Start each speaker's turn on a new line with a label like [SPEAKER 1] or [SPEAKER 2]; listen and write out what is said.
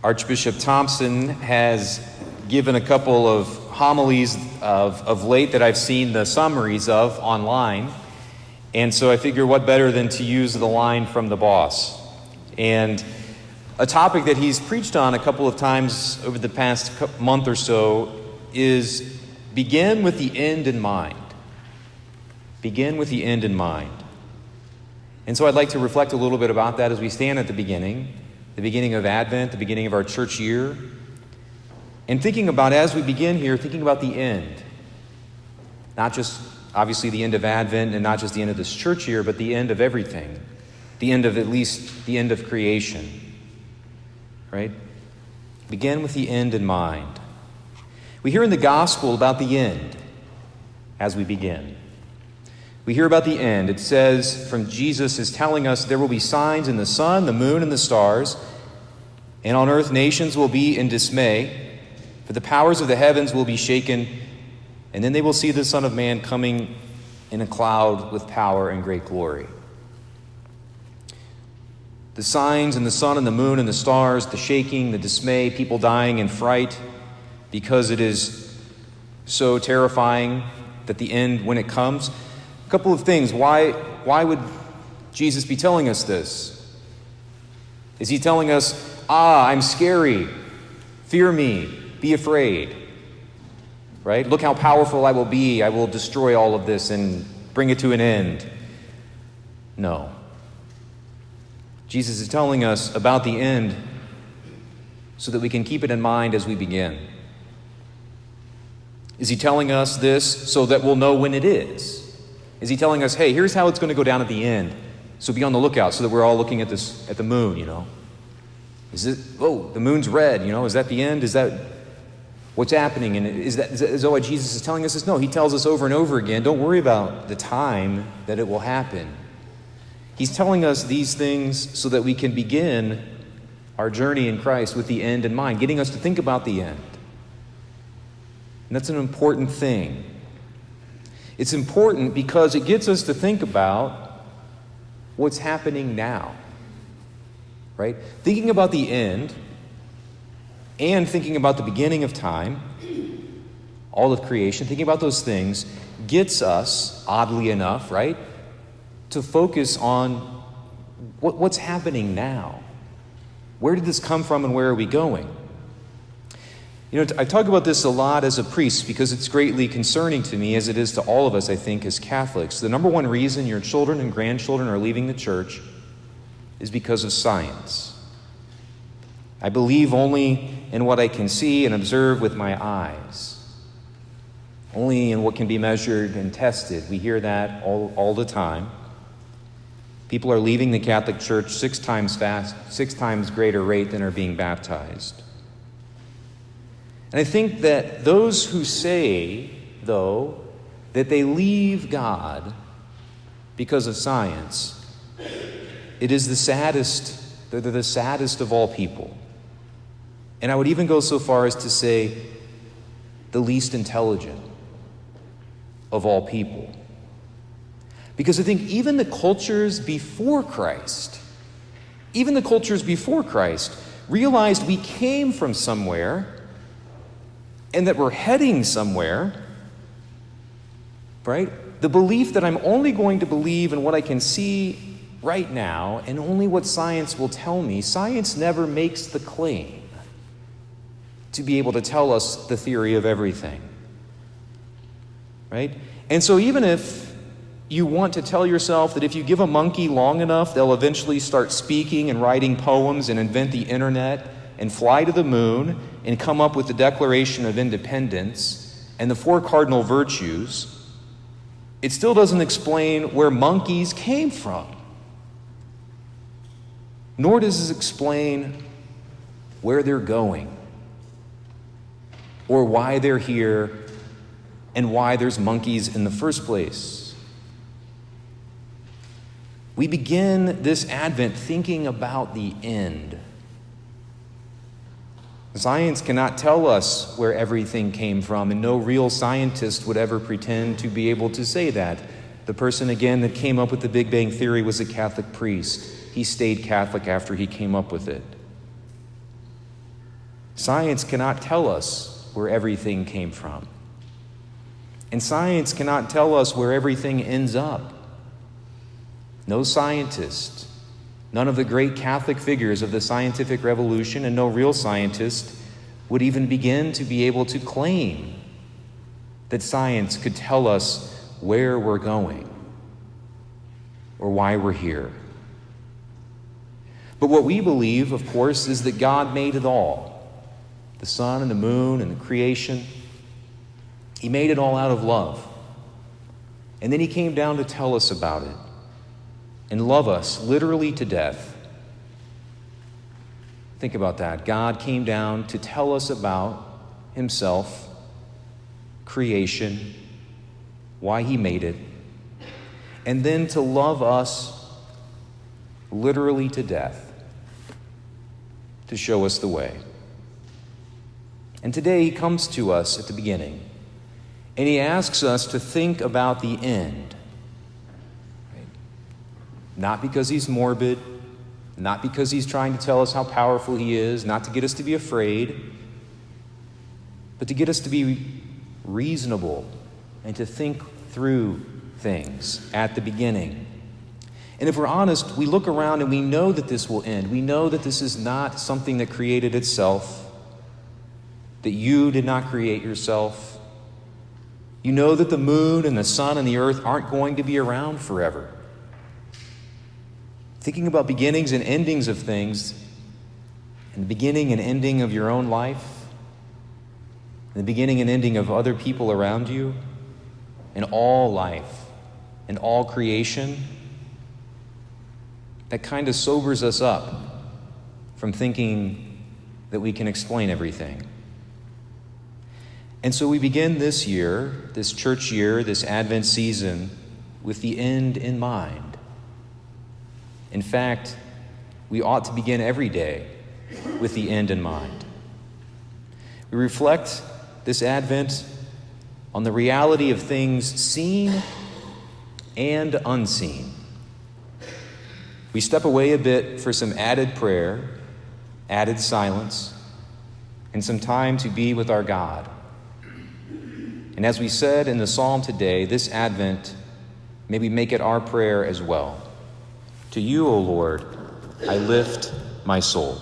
[SPEAKER 1] Archbishop Thompson has given a couple of homilies of late that I've seen the summaries of online. And so I figure what better than to use the line from the boss. And a topic that he's preached on a couple of times over the past month or so is begin with the end in mind. Begin with the end in mind. And so I'd like to reflect a little bit about that as we stand at the beginning of Advent, the beginning of our church year, and thinking about, as we begin here, thinking about the end. Not just, obviously, the end of Advent and not just the end of this church year, but the end of everything. The end of, at least, the end of creation. Right? Begin with the end in mind. We hear in the gospel about the end as we begin. We hear about the end. It says, from Jesus is telling us there will be signs in the sun, the moon, and the stars, and on earth nations will be in dismay, for the powers of the heavens will be shaken, and then they will see the Son of Man coming in a cloud with power and great glory. The signs in the sun and the moon and the stars, the shaking, the dismay, people dying in fright, because it is so terrifying that the end, when it comes. A couple of things. Why would Jesus be telling us this? Is he telling us, I'm scary, fear me, be afraid, right? Look how powerful I will be. I will destroy all of this and bring it to an end. No. Jesus is telling us about the end so that we can keep it in mind as we begin. Is he telling us this so that we'll know when it is? Is he telling us, hey, here's how it's going to go down at the end, so be on the lookout, so that we're all looking at the moon, Is it, the moon's red, is that the end? Is that what's happening? And is that what Jesus is telling us? No, he tells us over and over again, don't worry about the time that it will happen. He's telling us these things so that we can begin our journey in Christ with the end in mind, getting us to think about the end. And that's an important thing. It's important because it gets us to think about what's happening now, right? Thinking about the end and thinking about the beginning of time, all of creation, thinking about those things gets us, oddly enough, right, to focus on what's happening now. Where did this come from and where are we going? I talk about this a lot as a priest because it's greatly concerning to me, as it is to all of us, I think, as Catholics. The number one reason your children and grandchildren are leaving the church is because of science. I believe only in what I can see and observe with my eyes, only in what can be measured and tested. We hear that all the time. People are leaving the Catholic Church 6 times greater rate than are being baptized. And I think that those who say, though, that they leave God because of science, it is they're the saddest of all people. And I would even go so far as to say the least intelligent of all people. Because I think even the cultures before Christ realized we came from somewhere and that we're heading somewhere, right? The belief that I'm only going to believe in what I can see right now and only what science will tell me. Science never makes the claim to be able to tell us the theory of everything, right? And so even if you want to tell yourself that if you give a monkey long enough, they'll eventually start speaking and writing poems and invent the internet and fly to the moon and come up with the Declaration of Independence and the 4 cardinal virtues, it still doesn't explain where monkeys came from. Nor does it explain where they're going or why they're here and why there's monkeys in the first place. We begin this Advent thinking about the end. Science cannot tell us where everything came from, and no real scientist would ever pretend to be able to say that. The person, again, that came up with the Big Bang Theory was a Catholic priest. He stayed Catholic after he came up with it. Science cannot tell us where everything came from. And science cannot tell us where everything ends up. No scientist, none of the great Catholic figures of the scientific revolution, and no real scientist would even begin to be able to claim that science could tell us where we're going or why we're here. But what we believe, of course, is that God made it all. The sun and the moon and the creation. He made it all out of love. And then he came down to tell us about it and love us literally to death. Think about that. God came down to tell us about himself, creation, why he made it, and then to love us literally to death, to show us the way. And today he comes to us at the beginning, and he asks us to think about the end. Right? Not because he's morbid, not because he's trying to tell us how powerful he is, not to get us to be afraid, but to get us to be reasonable and to think through things at the beginning. And if we're honest, we look around and we know that this will end. We know that this is not something that created itself, that you did not create yourself. You know that the moon and the sun and the earth aren't going to be around forever. Thinking about beginnings and endings of things, and the beginning and ending of your own life, and the beginning and ending of other people around you, and all life, and all creation, that kind of sobers us up from thinking that we can explain everything. And so we begin this year, this church year, this Advent season, with the end in mind. In fact, we ought to begin every day with the end in mind. We reflect this Advent on the reality of things seen and unseen. We step away a bit for some added prayer, added silence, and some time to be with our God. And as we said in the psalm today, this Advent, may we make it our prayer as well. To you, O Lord, I lift my soul.